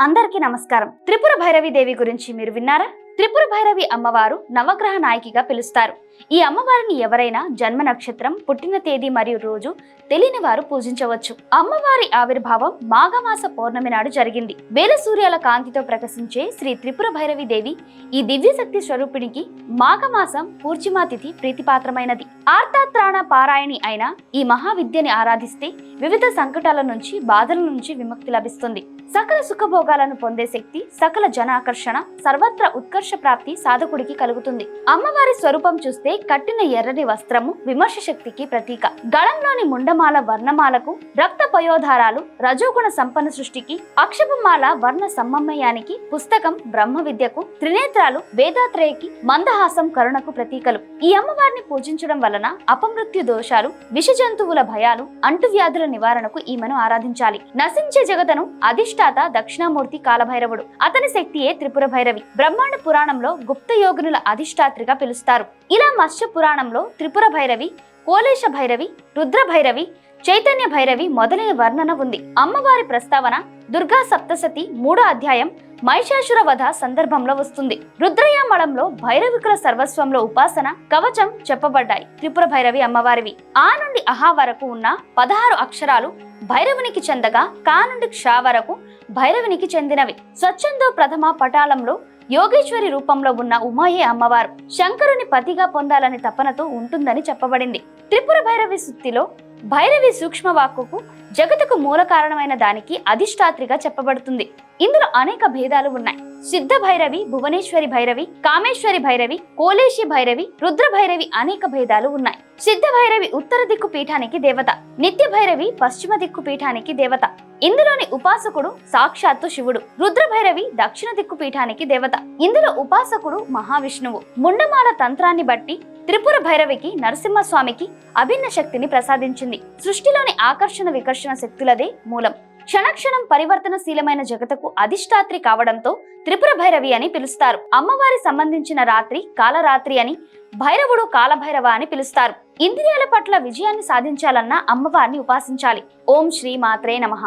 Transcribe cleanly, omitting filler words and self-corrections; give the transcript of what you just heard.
అందరికీ నమస్కారం. త్రిపుర భైరవి దేవి గురించి మీరు విన్నారా? త్రిపుర భైరవి అమ్మవారు నవగ్రహ నాయకిగా పిలుస్తారు. ఈ అమ్మవారిని ఎవరైనా జన్మ నక్షత్రం, పుట్టిన తేదీ మరియు రోజు తెలియని వారు పూజించవచ్చు. అమ్మవారి ఆవిర్భావం మాఘమాస పౌర్ణమి నాడు జరిగింది. వేల సూర్యాల కాంతితో ప్రకాశించే శ్రీ త్రిపుర భైరవి దేవి ఈ దివ్యశక్తి స్వరూపిణికి మాఘమాసం పూర్ణిమా తిథి ప్రీతిపాత్రమైనది. ఆర్తాత్రాణ పారాయణి అయిన ఈ మహావిద్యని ఆరాధిస్తే వివిధ సంకటాల నుంచి, బాధల నుంచి విముక్తి లభిస్తుంది. సకల సుఖభోగాలను పొందే శక్తి, సకల జనాకర్షణ, సర్వత్ర ఉత్కర్ష ప్రాప్తి సాధకుడికి కలుగుతుంది. అమ్మవారి స్వరూపం చూస్తే కట్టిన ఎర్రని వస్త్రము విమర్శ శక్తికి ప్రతీక. గళంలోని ముండమాల వర్ణమాలకు, రక్త పయోధారాలు రజోగుణ సంపన్న సృష్టికి, అక్షపమాల వర్ణ సమన్వయానికి, పుస్తకం బ్రహ్మ విద్యకు, త్రినేత్రాలు వేదాత్రయకి, మందహాసం కరుణకు ప్రతీకలు. ఈ అమ్మవారిని పూజించడం వలన అపమృత్యు దోషాలు, విష జంతువుల భయాలు, అంటువ్యాధుల నివారణకు ఈమెను ఆరాధించాలి. నశించే జగతను అధిష్టాత దక్షిణామూర్తి కాలభైరవుడు. అతని శక్తియే త్రిపుర భైరవి. బ్రహ్మాండ పురాణంలో గుప్త యోగునుల అధిష్టాత్రిగా పిలుస్తారు. ఇలా మత్స్య పురాణంలో త్రిపుర భైరవి, కోలేశ భైరవి, రుద్ర భైరవి, చైతన్య భైరవి మొదలైన వర్ణన ఉంది. అమ్మవారి ప్రస్తావన దుర్గా సప్తశతి 3వ అధ్యాయం మహిషాసుర వధ సందర్భంలో వస్తుంది. రుద్రయామళంలో భైరవికుల సర్వస్వంలో ఉపాసన, కవచం చెప్పబడ్డాయి త్రిపుర భైరవి అమ్మవారివి. ఆ నుండి అహా వరకు ఉన్న 16 అక్షరాలు భైరవునికి చెందగా, కా నుండి క్ష వరకు భైరవునికి చెందినవి. స్వచ్ఛందో ప్రథమ పటాలంలో యోగేశ్వరి రూపంలో ఉన్న ఉమాయే అమ్మవారు శంకరుని పతిగా పొందాలని తపనతో ఉంటుందని చెప్పబడింది. త్రిపుర భైరవి సుత్తిలో భైరవి సూక్ష్మవాక్కుకు, జగతుకు మూల కారణమైన దానికి అధిష్టాత్రిగా చెప్పబడుతుంది. ఇందులో అనేక భేదాలు ఉన్నాయి. సిద్ధ భైరవి, భువనేశ్వరి భైరవి, కామేశ్వరి భైరవి, కోలేశి భైరవి, రుద్ర భైరవి అనేక భేదాలు ఉన్నాయి. సిద్ధ భైరవి ఉత్తర దిక్కు పీఠానికి దేవత, నిత్య భైరవి పశ్చిమ దిక్కు పీఠానికి దేవత. ఇందులోని ఉపాసకుడు సాక్షాత్తు శివుడు. రుద్ర భైరవి దక్షిణ దిక్కు పీఠానికి దేవత. ఇందులో ఉపాసకుడు మహావిష్ణువు. ముండమాల తంత్రాన్ని బట్టి త్రిపుర భైరవికి నరసింహస్వామికి అభిన్న శక్తిని ప్రసాదించింది. సృష్టిలోని ఆకర్షణ వికర్షణ శక్తులదే మూలం. క్షణక్షణం పరివర్తనశీలమైన జగతకు అధిష్టాత్రి కావడంతో త్రిపుర భైరవి అని పిలుస్తారు. అమ్మవారి సంబంధించిన రాత్రి కాలరాత్రి అని, భైరవుడు కాలభైరవ అని పిలుస్తారు. ఇంద్రియాల పట్ల విజయాన్ని సాధించాలన్నా అమ్మవారిని ఉపాసించాలి. ఓం శ్రీ మాత్రే నమః.